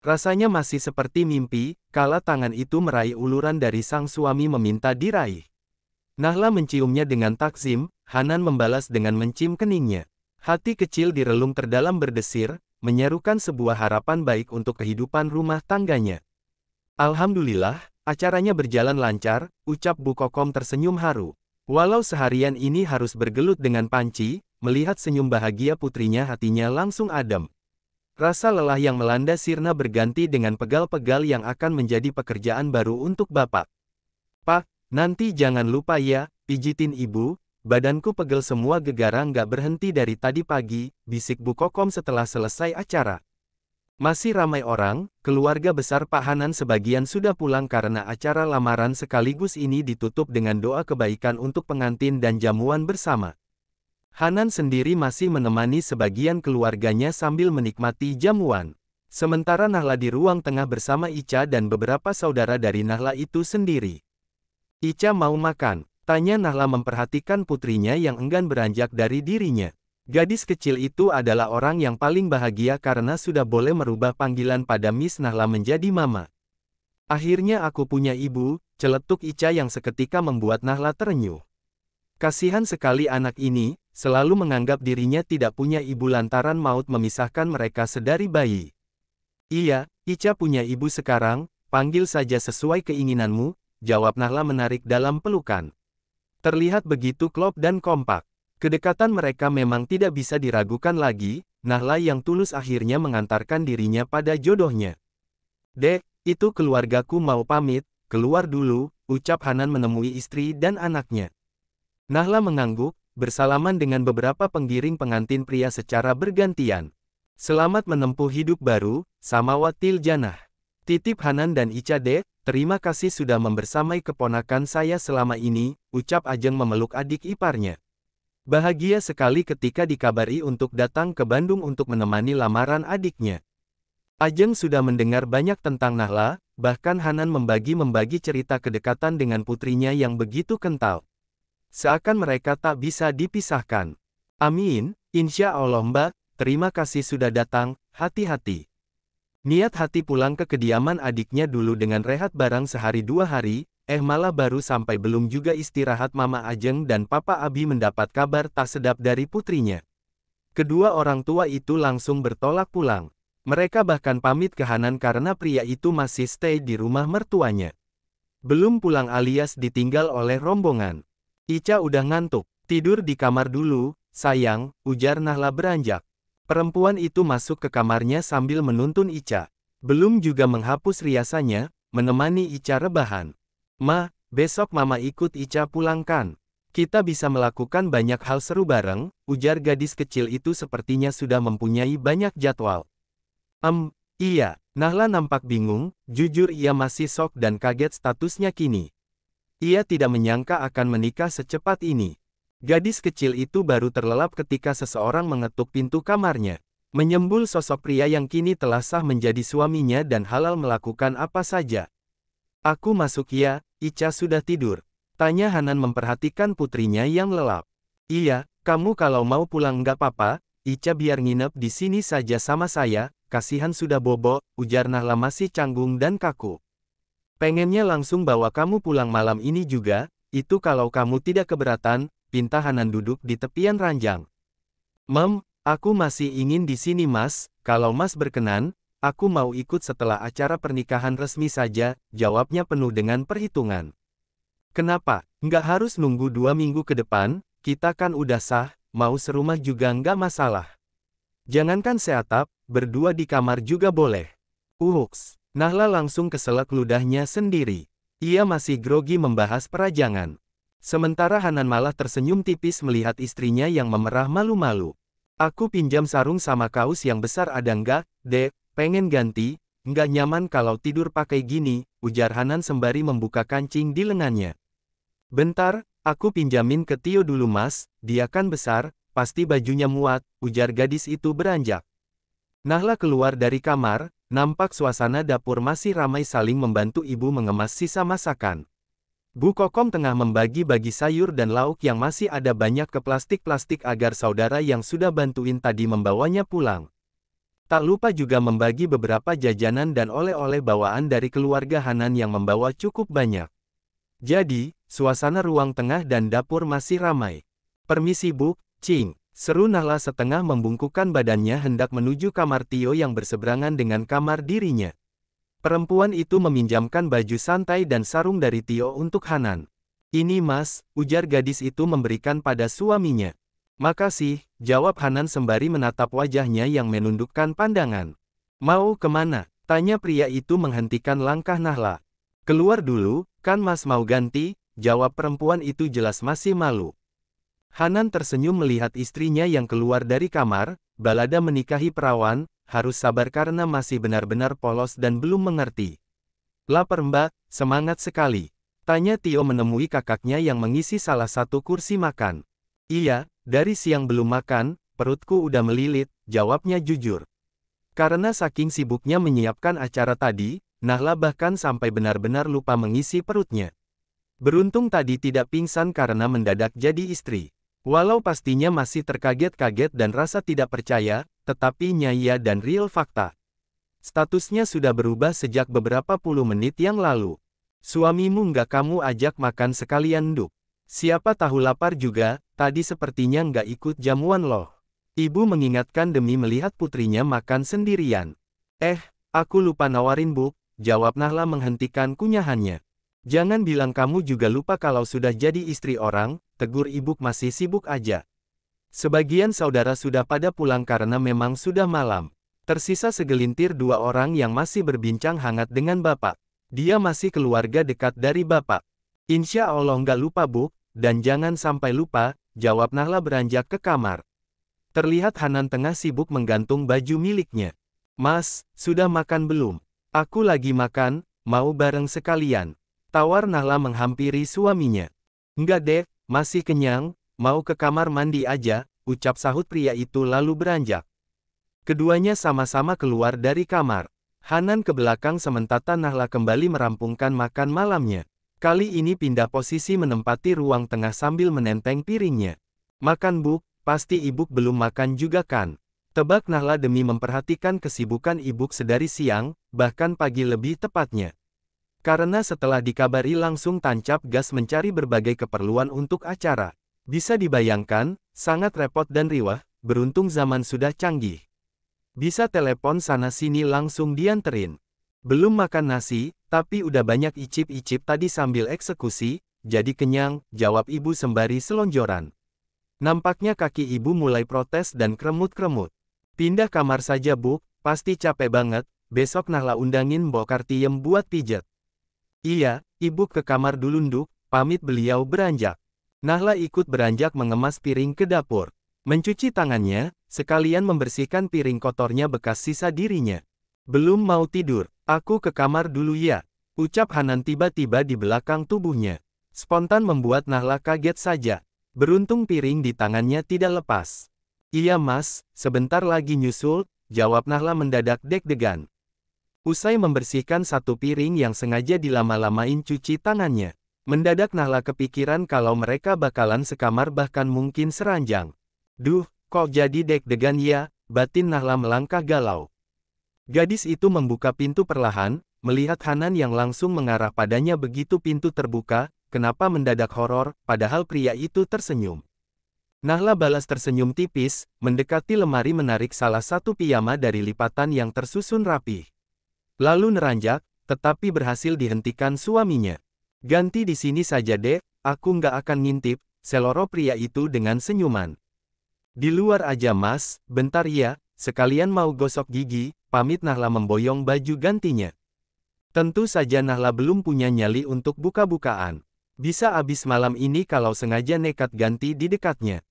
Rasanya masih seperti mimpi, kala tangan itu meraih uluran dari sang suami meminta diraih. Nahla menciumnya dengan takzim, Hanan membalas dengan mencium keningnya. Hati kecil di relung terdalam berdesir, menyerukan sebuah harapan baik untuk kehidupan rumah tangganya. Alhamdulillah, acaranya berjalan lancar, ucap Bu Kokom tersenyum haru. Walau seharian ini harus bergelut dengan panci, melihat senyum bahagia putrinya hatinya langsung adem. Rasa lelah yang melanda Sirna berganti dengan pegal-pegal yang akan menjadi pekerjaan baru untuk Bapak. Pak, nanti jangan lupa ya, pijitin Ibu, badanku pegel semua gegara nggak berhenti dari tadi pagi, bisik Bu Kokom setelah selesai acara. Masih ramai orang, keluarga besar Pak Hanan sebagian sudah pulang karena acara lamaran sekaligus ini ditutup dengan doa kebaikan untuk pengantin dan jamuan bersama. Hanan sendiri masih menemani sebagian keluarganya sambil menikmati jamuan. Sementara Nahla di ruang tengah bersama Ica dan beberapa saudara dari Nahla itu sendiri. Ica mau makan, tanya Nahla memperhatikan putrinya yang enggan beranjak dari dirinya. Gadis kecil itu adalah orang yang paling bahagia karena sudah boleh merubah panggilan pada Miss Nahla menjadi Mama. Akhirnya aku punya ibu, celetuk Ica yang seketika membuat Nahla terenyuh. Kasihan sekali anak ini, selalu menganggap dirinya tidak punya ibu lantaran maut memisahkan mereka sedari bayi. Iya, Ica punya ibu sekarang, panggil saja sesuai keinginanmu, jawab Nahla menarik dalam pelukan. Terlihat begitu klop dan kompak. Kedekatan mereka memang tidak bisa diragukan lagi, Nahla yang tulus akhirnya mengantarkan dirinya pada jodohnya. Dek, itu keluargaku mau pamit, keluar dulu, ucap Hanan menemui istri dan anaknya. Nahla mengangguk, bersalaman dengan beberapa penggiring pengantin pria secara bergantian. Selamat menempuh hidup baru, Samawatil Janah. Titip Hanan dan Ica dek, terima kasih sudah membersamai keponakan saya selama ini, ucap Ajeng memeluk adik iparnya. Bahagia sekali ketika dikabari untuk datang ke Bandung untuk menemani lamaran adiknya. Ajeng sudah mendengar banyak tentang Nahla, bahkan Hanan membagi cerita kedekatan dengan putrinya yang begitu kental. Seakan mereka tak bisa dipisahkan. Amin, insya Allah Mbak, terima kasih sudah datang, hati-hati. Niat hati pulang ke kediaman adiknya dulu dengan rehat barang sehari 2 hari, malah baru sampai belum juga istirahat Mama Ajeng dan Papa Abi mendapat kabar tak sedap dari putrinya. Kedua orang tua itu langsung bertolak pulang. Mereka bahkan pamit ke Hanan karena pria itu masih stay di rumah mertuanya. Belum pulang alias ditinggal oleh rombongan. Ica udah ngantuk, tidur di kamar dulu, sayang, ujar Nahla beranjak. Perempuan itu masuk ke kamarnya sambil menuntun Ica. Belum juga menghapus riasannya, menemani Ica rebahan. Ma, besok Mama ikut Ica pulangkan. Kita bisa melakukan banyak hal seru bareng, ujar gadis kecil itu sepertinya sudah mempunyai banyak jadwal. Iya, Nahla nampak bingung, jujur ia masih shock dan kaget statusnya kini. Ia tidak menyangka akan menikah secepat ini. Gadis kecil itu baru terlelap ketika seseorang mengetuk pintu kamarnya. Menyembul sosok pria yang kini telah sah menjadi suaminya dan halal melakukan apa saja. Aku masuk ya, Ica sudah tidur. Tanya Hanan memperhatikan putrinya yang lelap. Iya, kamu kalau mau pulang nggak apa-apa, Ica biar nginep di sini saja sama saya, kasihan sudah bobo, ujar Nahla masih canggung dan kaku. Pengennya langsung bawa kamu pulang malam ini juga, itu kalau kamu tidak keberatan, pinta Hanan duduk di tepian ranjang. Aku masih ingin di sini Mas, kalau Mas berkenan, aku mau ikut setelah acara pernikahan resmi saja, jawabnya penuh dengan perhitungan. Kenapa, nggak harus nunggu 2 minggu ke depan, kita kan udah sah, mau serumah juga nggak masalah. Jangankan seatap, berdua di kamar juga boleh. Uhuks. Nahla langsung keselak ludahnya sendiri. Ia masih grogi membahas perajangan. Sementara Hanan malah tersenyum tipis melihat istrinya yang memerah malu-malu. Aku pinjam sarung sama kaos yang besar ada nggak, Dek? Pengen ganti, nggak nyaman kalau tidur pakai gini, ujar Hanan sembari membuka kancing di lengannya. Bentar, aku pinjamin ke Tio dulu Mas, dia kan besar, pasti bajunya muat, ujar gadis itu beranjak. Nahla keluar dari kamar, nampak suasana dapur masih ramai saling membantu ibu mengemas sisa masakan. Bu Kokom tengah membagi-bagi sayur dan lauk yang masih ada banyak ke plastik-plastik agar saudara yang sudah bantuin tadi membawanya pulang. Tak lupa juga membagi beberapa jajanan dan oleh-oleh bawaan dari keluarga Hanan yang membawa cukup banyak. Jadi, suasana ruang tengah dan dapur masih ramai. "Permisi Bu, Cing," seru Nahla setengah membungkukkan badannya hendak menuju kamar Tio yang berseberangan dengan kamar dirinya. Perempuan itu meminjamkan baju santai dan sarung dari Tio untuk Hanan. "Ini Mas," ujar gadis itu memberikan pada suaminya. "Makasih," jawab Hanan sembari menatap wajahnya yang menundukkan pandangan. "Mau kemana?" tanya pria itu menghentikan langkah Nahla. "Keluar dulu, kan Mas mau ganti," jawab perempuan itu jelas masih malu. Hanan tersenyum melihat istrinya yang keluar dari kamar. Balada menikahi perawan, harus sabar karena masih benar-benar polos dan belum mengerti. "Lapar Mbak, semangat sekali," tanya Tio menemui kakaknya yang mengisi salah satu kursi makan. "Iya, dari siang belum makan, perutku udah melilit," jawabnya jujur. Karena saking sibuknya menyiapkan acara tadi, Nahla bahkan sampai benar-benar lupa mengisi perutnya. Beruntung tadi tidak pingsan karena mendadak jadi istri. Walau pastinya masih terkaget-kaget dan rasa tidak percaya, tetapi nyaya dan real fakta. Statusnya sudah berubah sejak beberapa puluh menit yang lalu. "Suamimu nggak kamu ajak makan sekalian Nduk? Siapa tahu lapar juga, tadi sepertinya nggak ikut jamuan loh." Ibu mengingatkan demi melihat putrinya makan sendirian. Aku lupa nawarin Bu," jawab Nahla menghentikan kunyahannya. "Jangan bilang kamu juga lupa kalau sudah jadi istri orang," tegur ibu masih sibuk aja. Sebagian saudara sudah pada pulang karena memang sudah malam. Tersisa segelintir dua orang yang masih berbincang hangat dengan Bapak. "Dia masih keluarga dekat dari Bapak." "Insya Allah nggak lupa Bu, dan jangan sampai lupa," jawab Nahla beranjak ke kamar. Terlihat Hanan tengah sibuk menggantung baju miliknya. "Mas, sudah makan belum? Aku lagi makan, mau bareng sekalian," tawar Nahla menghampiri suaminya. "Enggak dek, masih kenyang, mau ke kamar mandi aja," ucap sahut pria itu lalu beranjak. Keduanya sama-sama keluar dari kamar. Hanan ke belakang sementara Nahla kembali merampungkan makan malamnya. Kali ini pindah posisi menempati ruang tengah sambil menenteng piringnya. "Makan Bu, pasti Ibu belum makan juga kan?" tebak Nahla demi memperhatikan kesibukan Ibu sedari siang, bahkan pagi lebih tepatnya. Karena setelah dikabari langsung tancap gas mencari berbagai keperluan untuk acara. Bisa dibayangkan, sangat repot dan riwah, beruntung zaman sudah canggih. Bisa telepon sana-sini langsung dianterin. "Belum makan nasi, tapi udah banyak icip-icip tadi sambil eksekusi, jadi kenyang," jawab ibu sembari selonjoran. Nampaknya kaki ibu mulai protes dan kremut-kremut. "Pindah kamar saja Bu, pasti capek banget, besok Nahla undangin Mbok Kartiem buat pijet." "Iya, Ibu ke kamar dulu Nduk," pamit beliau beranjak. Nahla ikut beranjak mengemas piring ke dapur. Mencuci tangannya, sekalian membersihkan piring kotornya bekas sisa dirinya. "Belum mau tidur, aku ke kamar dulu ya," ucap Hanan tiba-tiba di belakang tubuhnya. Spontan membuat Nahla kaget saja. Beruntung piring di tangannya tidak lepas. "Iya Mas, sebentar lagi nyusul," jawab Nahla mendadak deg-degan. Usai membersihkan satu piring yang sengaja dilama-lamain cuci tangannya, mendadak Nahla kepikiran kalau mereka bakalan sekamar bahkan mungkin seranjang. "Duh, kok jadi deg-degan ya?" batin Nahla melangkah galau. Gadis itu membuka pintu perlahan, melihat Hanan yang langsung mengarah padanya begitu pintu terbuka, kenapa mendadak horor, padahal pria itu tersenyum. Nahla balas tersenyum tipis, mendekati lemari menarik salah satu piyama dari lipatan yang tersusun rapi. Lalu neranjak, tetapi berhasil dihentikan suaminya. "Ganti di sini saja dek, aku nggak akan ngintip," seloro pria itu dengan senyuman. "Di luar aja Mas, bentar ya, sekalian mau gosok gigi," pamit Nahla memboyong baju gantinya. Tentu saja Nahla belum punya nyali untuk buka-bukaan. Bisa habis malam ini kalau sengaja nekat ganti di dekatnya.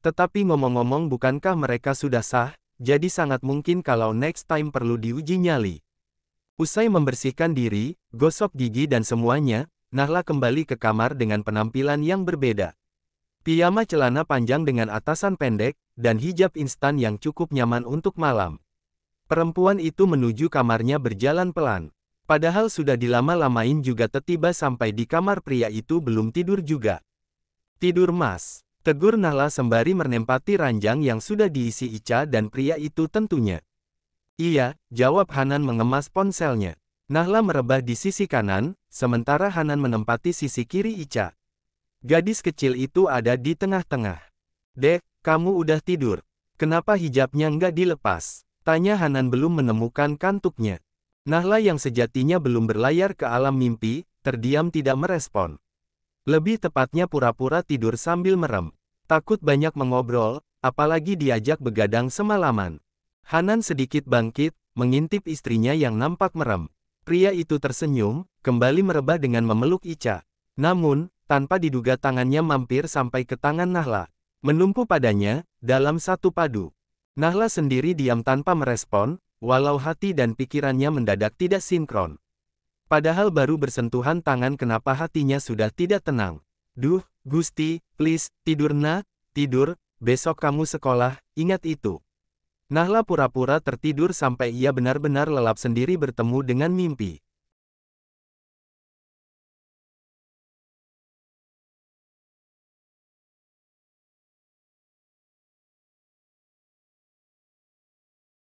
Tetapi ngomong-ngomong bukankah mereka sudah sah, jadi sangat mungkin kalau next time perlu diuji nyali. Usai membersihkan diri, gosok gigi dan semuanya, Nahla kembali ke kamar dengan penampilan yang berbeda. Piyama celana panjang dengan atasan pendek, dan hijab instan yang cukup nyaman untuk malam. Perempuan itu menuju kamarnya berjalan pelan. Padahal sudah dilama-lamain juga tiba sampai di kamar pria itu belum tidur juga. "Tidur Mas," tegur Nahla sembari menempati ranjang yang sudah diisi Ica dan pria itu tentunya. Iya, jawab Hanan mengemas ponselnya. Nahla merebah di sisi kanan, sementara Hanan menempati sisi kiri Ica. Gadis kecil itu ada di tengah-tengah. Dek, kamu udah tidur. Kenapa hijabnya nggak dilepas? Tanya Hanan belum menemukan kantuknya. Nahla yang sejatinya belum berlayar ke alam mimpi, terdiam tidak merespon. Lebih tepatnya pura-pura tidur sambil merem. Takut banyak mengobrol, apalagi diajak begadang semalaman. Hanan sedikit bangkit, mengintip istrinya yang nampak merem. Pria itu tersenyum, kembali merebah dengan memeluk Ica. Namun, tanpa diduga tangannya mampir sampai ke tangan Nahla. Menumpu padanya, dalam satu padu. Nahla sendiri diam tanpa merespon, walau hati dan pikirannya mendadak tidak sinkron. Padahal baru bersentuhan tangan kenapa hatinya sudah tidak tenang. Duh, Gusti, please, tidur nak, tidur, besok kamu sekolah, ingat itu. Nahla pura-pura tertidur sampai ia benar-benar lelap sendiri bertemu dengan mimpi.